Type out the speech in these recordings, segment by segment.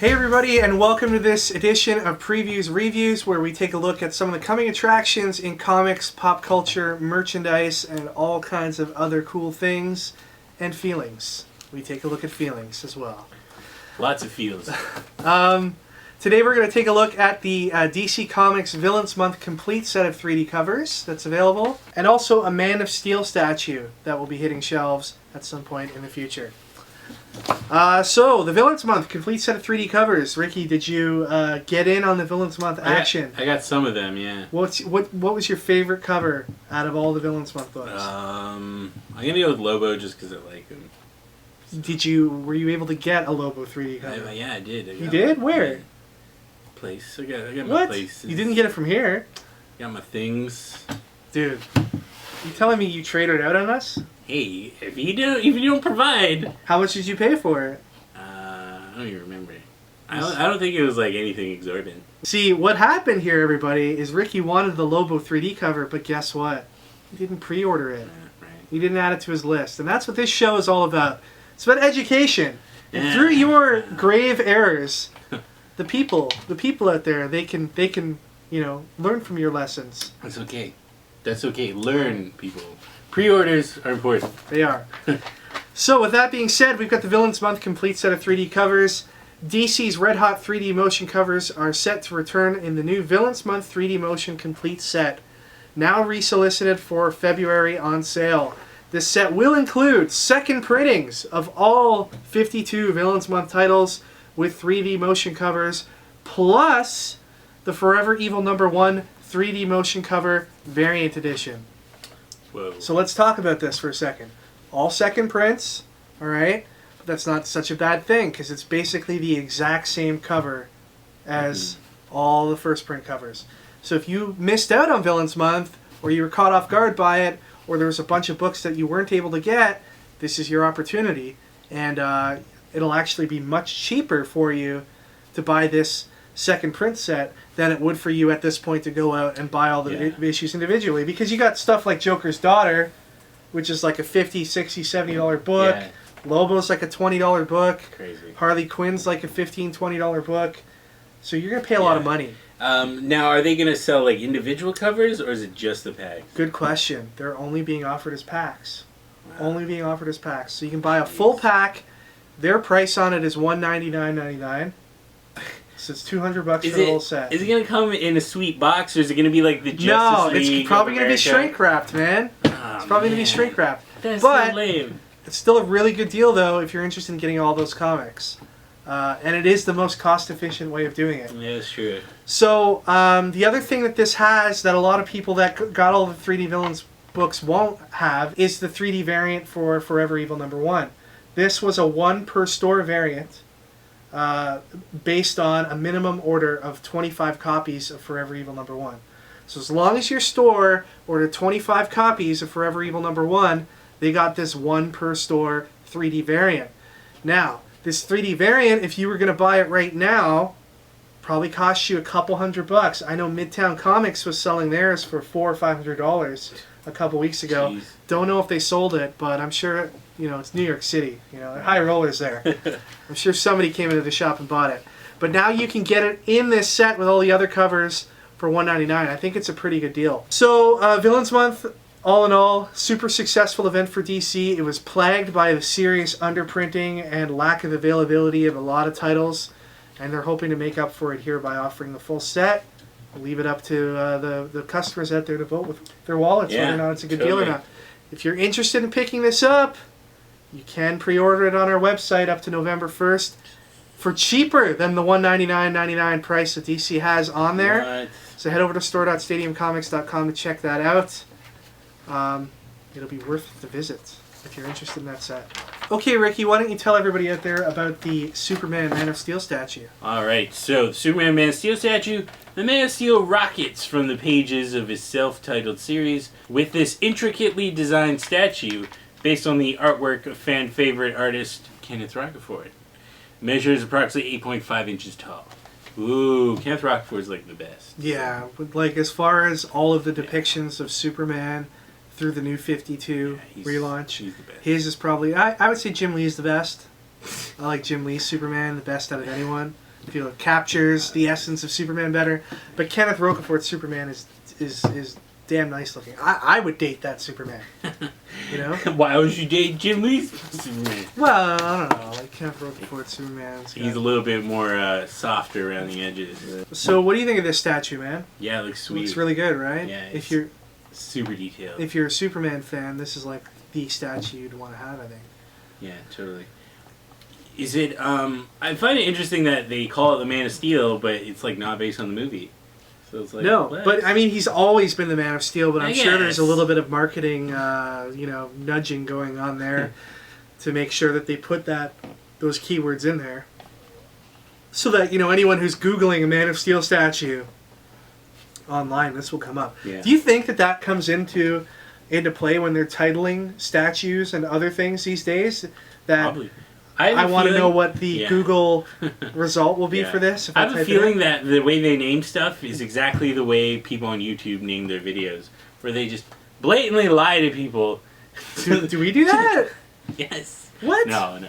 Hey everybody, and welcome to this edition of Previews Reviews, where we take a look at some of the coming attractions in comics, pop culture, merchandise, and all kinds of other cool things and feelings. We take a look at feelings as well. Lots of feels. Today we're going to take a look at the DC Comics Villains Month complete set of 3D covers that's available, and also a Man of Steel statue that will be hitting shelves at some point in the future. So, the Villains Month complete set of 3D covers. Ricky, did you get in on the Villains Month action? I got some of them, yeah. What was your favorite cover out of all the Villains Month books? I'm gonna go with Lobo just because I like him. Were you able to get a Lobo 3D cover? Yeah, I did. You did? Where? Place. I got what? my places. You didn't get it from here? Got my things. Dude, you telling me you traded out on us? Hey, if you don't provide. How much did you pay for it? I don't even remember. I don't think it was like anything exorbitant. See, what happened here, everybody, is Ricky wanted the Lobo 3D cover, but guess what? He didn't pre-order it. Right. He didn't add it to his list, and that's what this show is all about. It's about education. And through your grave errors, the people out there, they can learn from your lessons. That's okay. Learn, people. Pre-orders are important. They are. So, with that being said, we've got the Villains Month complete set of 3D covers. DC's Red Hot 3D motion covers are set to return in the new Villains Month 3D motion complete set, now resolicited for February on sale. This set will include second printings of all 52 Villains Month titles with 3D motion covers, plus the Forever Evil #1 3D motion cover variant edition. Whoa. So let's talk about this for a second. All second prints, alright? But that's not such a bad thing, because it's basically the exact same cover as all the first print covers. So if you missed out on Villains Month, or you were caught off guard by it, or there was a bunch of books that you weren't able to get, this is your opportunity. And it'll actually be much cheaper for you to buy this second print set than it would for you at this point to go out and buy all the issues individually, because you got stuff like Joker's Daughter, which is like a $50, $60, $70 book. Yeah. Lobo's like a $20 book. Crazy. Harley Quinn's like a $15, $20 book. So you're gonna pay a lot of money. Now, are they gonna sell like individual covers, or is it just the packs? Good question. They're only being offered as packs. Wow. Only being offered as packs. So you can buy a full pack. Their price on it is $199.99. So it's $200 for the whole set. Is it going to come in a sweet box, or is it going to be like the Justice League? No, it's probably going to be shrink wrapped, man. It's probably going to be shrink wrapped. That's so lame. It's still a really good deal, though, if you're interested in getting all those comics. And it is the most cost-efficient way of doing it. Yeah, that's true. So the other thing that this has that a lot of people that got all the 3D Villains books won't have is the 3D variant for Forever Evil #1. This was a 1 per store variant. Based on a minimum order of 25 copies of Forever Evil #1. So as long as your store ordered 25 copies of Forever Evil #1, they got this 1 per store 3D variant. Now, this 3D variant, if you were going to buy it right now, probably cost you a couple $100. I know Midtown Comics was selling theirs for $400 or $500 a couple weeks ago. Jeez. Don't know if they sold it, but I'm sure, it's New York City. They're high rollers there. I'm sure somebody came into the shop and bought it. But now you can get it in this set with all the other covers for $199. I think it's a pretty good deal. So, Villains Month, all in all, super successful event for DC. It was plagued by the serious underprinting and lack of availability of a lot of titles, and they're hoping to make up for it here by offering the full set. Leave it up to the customers out there to vote with their wallets whether or not it's a good deal or not. If you're interested in picking this up, you can pre-order it on our website up to November 1st for cheaper than the $199.99 price that DC has on there. What? So head over to store.stadiumcomics.com to check that out. It'll be worth the visit if you're interested in that set. Okay, Ricky, why don't you tell everybody out there about the Superman Man of Steel statue? Alright, so the Superman Man of Steel statue, the Man of Steel rockets from the pages of his self-titled series with this intricately designed statue based on the artwork of fan favorite artist Kenneth Rocafort. Measures approximately 8.5 inches tall. Ooh, Kenneth Rocafort is like the best. Yeah, but like as far as all of the depictions of Superman through the new 52 relaunch, he's the best. His is probably, I would say Jim Lee's the best. I like Jim Lee's Superman the best out of anyone. feel it captures the essence of Superman better. But Kenneth Rocafort's Superman is damn nice looking. I would date that Superman. You know? Why would you date Jim Lee's Superman? Well, I don't know. Like Kenneth Rocafort's Superman. He's a little bit more softer around the edges. So, what do you think of this statue, man? Yeah, it looks sweet. It looks really good, right? Yeah, if you're super detailed. If you're a Superman fan, this is like the statue you'd want to have, I think. Yeah, totally. Is it? I find it interesting that they call it the Man of Steel, but it's like not based on the movie. So it's like, no, what? but I mean, he's always been the Man of Steel. But I'm sure there's a guess. little bit of marketing, nudging going on there to make sure that they put those keywords in there, so that anyone who's Googling a Man of Steel statue online, this will come up. Yeah. Do you think that comes into play when they're titling statues and other things these days? That Probably. I want to know what the Google result will be for this. If I have a feeling that the way they name stuff is exactly the way people on YouTube name their videos, where they just blatantly lie to people. Do we do that? Yes. What? No.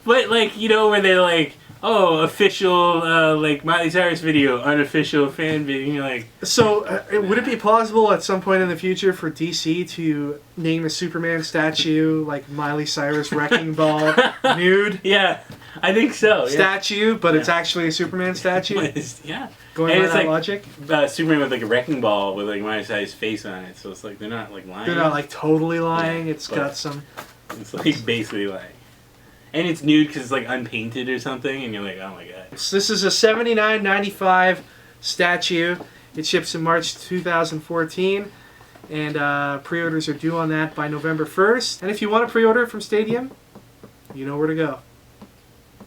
But where they're like, oh, official Miley Cyrus video, unofficial fan video. And you're like, so would it be plausible at some point in the future for DC to name a Superman statue like Miley Cyrus Wrecking Ball nude? Yeah, I think so. Statue, but it's actually a Superman statue. Yeah. Going by that logic. Superman with like a wrecking ball with like Miley Cyrus face on it, so it's like they're not like lying. They're not like totally lying. Yeah, it's got some. It's like basically lying. And it's nude because it's like unpainted or something, and you're like, oh my god. So this is a $79.95 statue. It ships in March 2014, and pre-orders are due on that by November 1st. And if you want to pre-order from Stadium, you know where to go.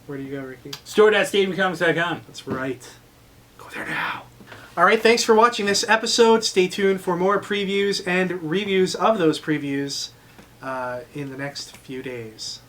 Where do you go, Ricky? Store.stadiumcomics.com. That's right. Go there now. All right, thanks for watching this episode. Stay tuned for more previews and reviews of those previews in the next few days.